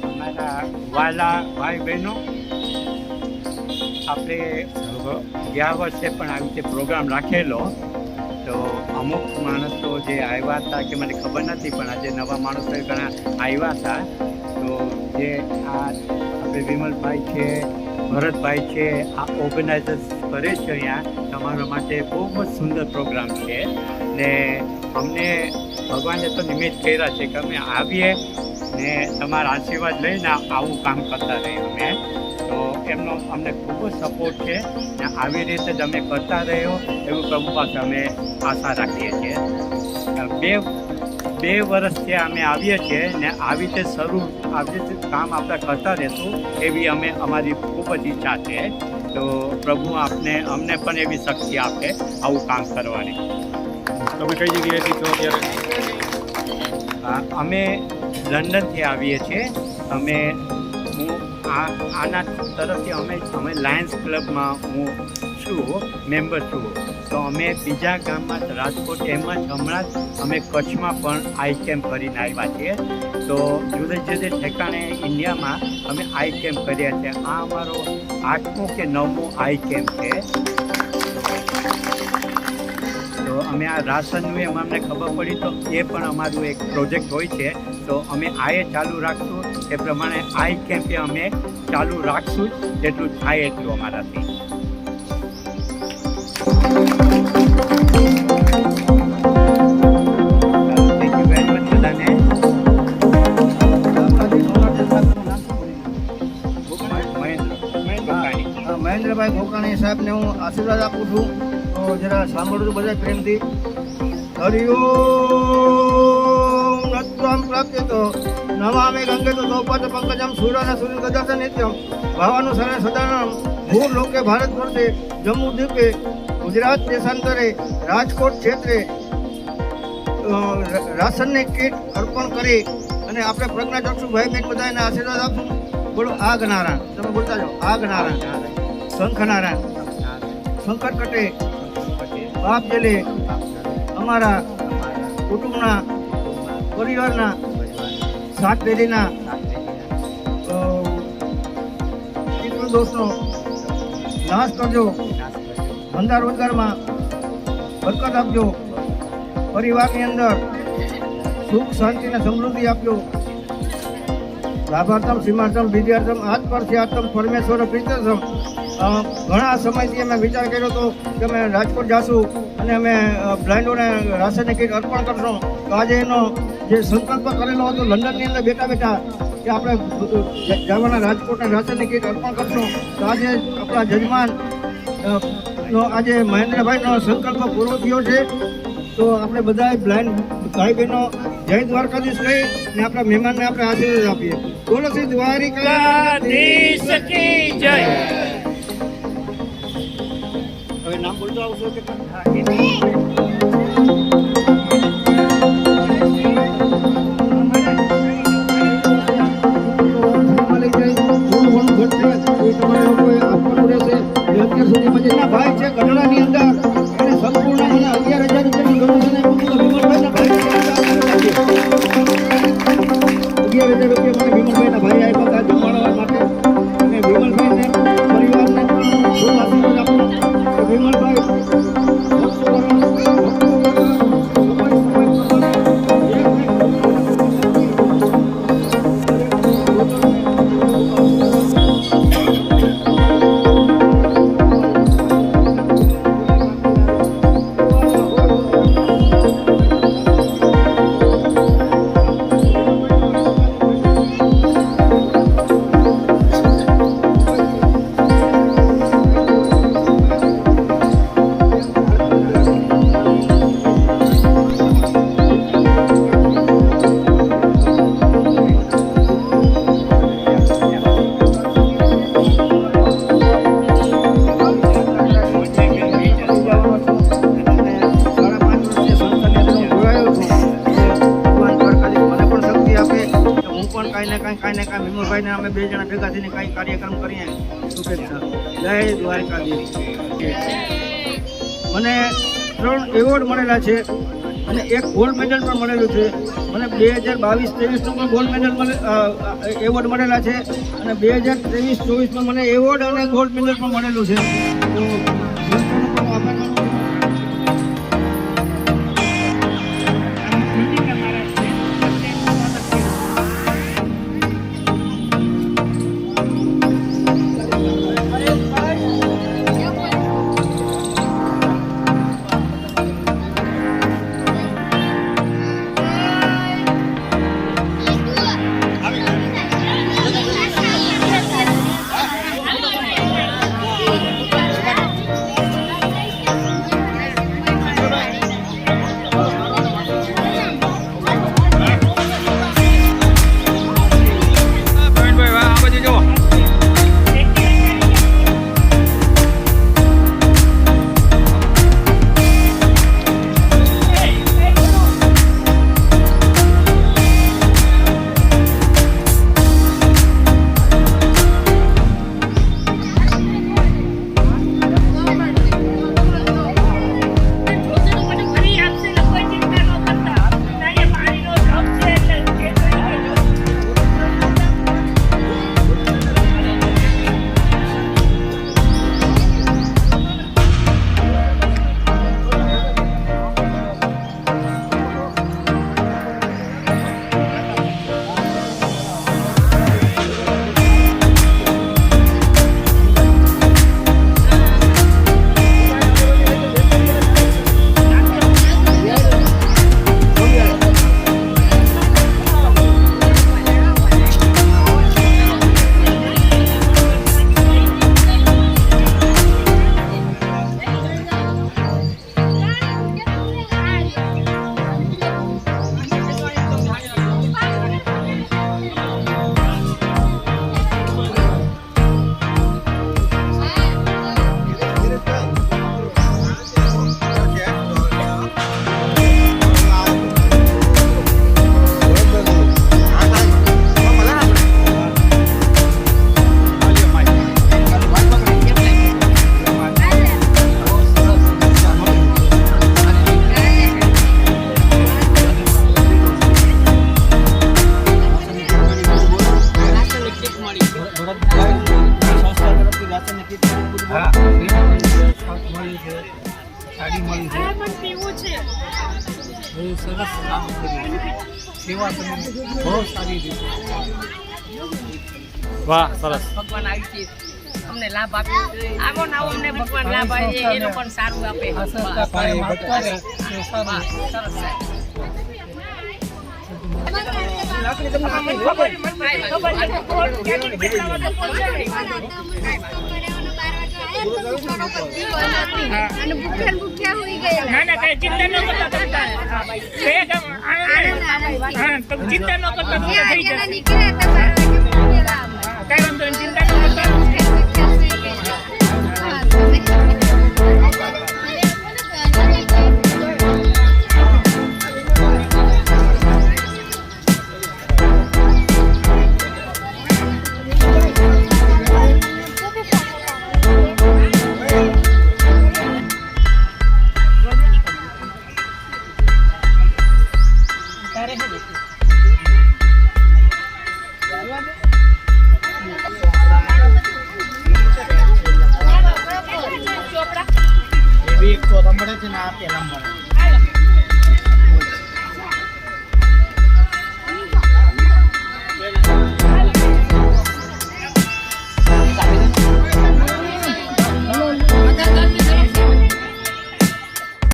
અમારા વાલા ભાઈ બહેનો, આપણે ગયા વર્ષે પણ આવી રીતે પ્રોગ્રામ રાખેલો, તો અમુક માણસો જે આવ્યા હતા કે મને ખબર નથી, પણ આજે નવા માણસો ઘણા આવ્યા હતા. તો જે આ આપણે વિમલભાઈ છે, ભરતભાઈ છે, આ ઓર્ગેનાઇઝર્સ કરે છે અહીંયા તમારા માટે બહુ જ સુંદર પ્રોગ્રામ છે. ને અમને ભગવાને તો નિમિત્ત કર્યા છે કે અમે આવીએ ને તમારા આશીર્વાદ લઈને આવું કામ કરતા રહીએ અમે. તો એમનો અમને ખૂબ જ સપોર્ટ છે ને આવી રીતે જ અમે કરતા રહ્યો એવું પ્રભુ પાસે અમે આશા રાખીએ છીએ. બે વર્ષથી અમે આવીએ છીએ ને આવી રીતે આવી રીતે કામ આપણે કરતા રહીશું એવી અમારી ખૂબ જ ઈચ્છા છે. તો પ્રભુ અમને પણ એવી શક્તિ આપે આવું કામ કરવાની. તમે કઈ જગ્યાએથી છો અત્યારે? અમે લંડનથી આવીએ છીએ. હું આના તરફથી અમે લાયન્સ ક્લબમાં હું છું, મેમ્બર છું. તો અમે બીજા ગામમાં રાજકોટ એમ જ હમણાં જ અમે કચ્છમાં પણ આઈ કેમ્પ કરીને આવ્યા છીએ. તો જુદે જુદે ઠેકાણે ઇન્ડિયામાં અમે આઈ કેમ્પ કર્યા છે. આ અમારો 8મો કે 9મો આઈ કેમ્પ છે. તો અમે આ રાશનનું અમને ખબર પડી તો એ પણ અમારું એક પ્રોજેક્ટ હોય છે. તો અમે આ ચાલુ રાખશું, એ પ્રમાણે આઈ કેમ્પે અમે ચાલુ રાખશું જેટલું થાય એટલું અમારાથી. થેન્ક યુ વેરી મચ બધાને. મહેન્દ્રભાઈ ઘોકાણી સાહેબને હું આશીર્વાદ આપું છું. તો જરા સાંભળું બધા પ્રેમથી. હરિઓમ રત્વામ પ્રાપ્યતો નમામિ ગંગે તો સૌપાદ પંકજમ સૂર્યના સૂર્ય ગજાસ નિત્યમ ભાવાનું સરે સદાનમ ભૂ લોકે ભારત વર્ષે જમ્મુ દ્વીપે ગુજરાત દેશાંતરે રાજકોટ ક્ષેત્રે રાશનની કીટ અર્પણ કરી અને આપણે પ્રજ્ઞાચક્ષુ ભાઈ બહેન બધાને આશીર્વાદ આપશું. બોલો આગ નારાયણ. તમે બોલતા જાઓ આગ નારાયણ, શંખ નારાયણ, સંકટ કટે, પાપ જેલે, અમારા કુટુંબના પરિવારના 7 પેઢીના પિતૃ દોષનો નાશ કરજો. ધંધા રોજગારમાં બરકત આપજો. પરિવારની અંદર સુખ શાંતિ અને સમૃદ્ધિ આપજો. લાભાર્થમ સીમાર્થમ વિદ્યાર્થમ આત્મર્થી આત્મ પરમેશ્વર પ્રીતમ. ઘણા સમયથી અમે વિચાર કર્યો હતો કે અમે રાજકોટ જાશું અને અમે બ્લાઇન્ડોને રાશનની કીટ અર્પણ કરશું. તો આજે એનો જે સંકલ્પ કરેલો હતો લંડનની અંદર બેઠા બેઠા કે આપણે જવાના રાજકોટના રાશનની કીટ અર્પણ કરશું, તો આજે આપણા જજમાન નો આજે મહેન્દ્રભાઈનો સંકલ્પ પૂરો થયો છે. તો આપણે બધા બ્લાઇન્ડ ભાઈ બહેનો જય દ્વારકાધીશ કહી ને આપણા મહેમાનને આપણે આશીર્વાદ આપીએ. બોલો શ્રી દ્વારિકાધીશ કી જય. હવે નામ બોલતો આવશો કે ભાઈ છે ગઢડાની અંદર એને સંપૂર્ણ મને 11,000 રૂપિયાની ડોનેશન આપ્યું હતું. વિમલભાઈના ભાઈ 11,000 રૂપિયા મને વિમલભાઈના ભાઈ આપ્યા હતા જમાડવા માટે. અને વિમલભાઈને પરિવારને પણ ખૂબ આશીર્વાદ આપું. વિમલભાઈ કાંઈ ને કાંઈ વિમલભાઈને અમે 2 જણા ભેગા થઈને કાંઈ કાર્યક્રમ કરીએ. શુભેચ્છા. જય દ્વારકાધીશ. મને 3 એવોર્ડ મળેલા છે. અને એક ગોલ્ડ મેડલ પણ મળેલું છે. મને 2022-23નું પણ ગોલ્ડ મેડલ એવોર્ડ મળેલા છે અને 2023-24માં મને એવોર્ડ અને ગોલ્ડ મેડલ પણ મળેલું છે. તો સંસ્થાનો પણ હું આભાર માનું છું. પ્રવીણભાઈ આ બાજુ જુઓ. સરસ કામ કર્યું. સેવા તમે બહુ સારી રીતે. વાહ સરસ. ભગવાન આવી છે અમને લાભ આપ્યો. આવો ને આવો અમને ભગવાન લાભ આપે એ લોકોને સારું આપે. આ સંસ્થા કાંઈ બતાવે તો સારું. સરસ સાહેબ. અને ભૂખ્યા હોઈ ગયા. ના ના કઈ ચિંતા ન કરતા તમે ચિંતા ન કરતા થઈ જશે. નીકળ્યા હતા 12 વાગે કઈ વાંધો નહીં ચિંતા ન કરતા. એવી એક તો રમડે છે ને આ પેલા મળે.